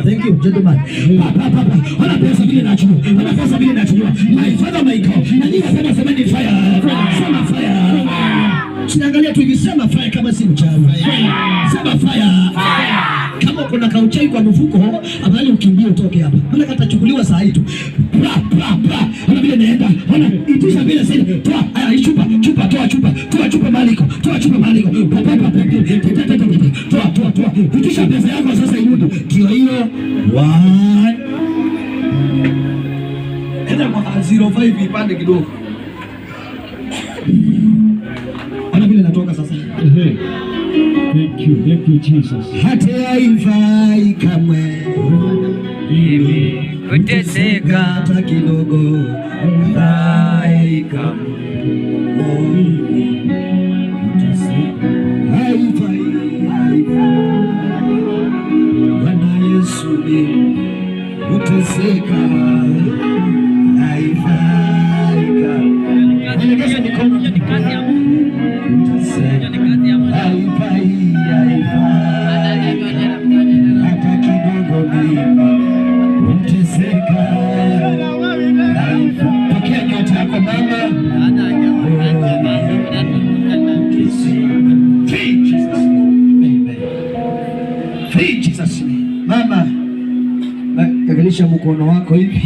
Thank you, gentlemen. Wana pesa vile nachukua. Wana pesa vile nachukua. My father, my God. Na nini sema semeni fire. Sema fire. Sinaangalia tu hivi, sema fire kama si mchawi. Sema fire. Kama kuna kauchai kwa mfuko, afadhali ukimbie utoke hapa. Maana katachukuliwa saa hii tu. Wana vile naenda. Wana itisha vile sasa. Toa chupa, toa chupa maliko. Toa. Itisha pesa yako sasa irudi. Ndio hiyo. 1 enda kwa 05 ipande kidogo. Ana vile natoka sasa. Thank you Jesus. Hata haifai kamwe mimi kuteseka hata kidogo, haifai kamwe haifai. Bwana Yesu kuteseka haifai kamwe. Elekeza mikono ni kazi ya Mungu. hata kidogo kuteseka. Pokea nyota yako mama. Free Jesus. Mama, kagalisha mkono wako hivi.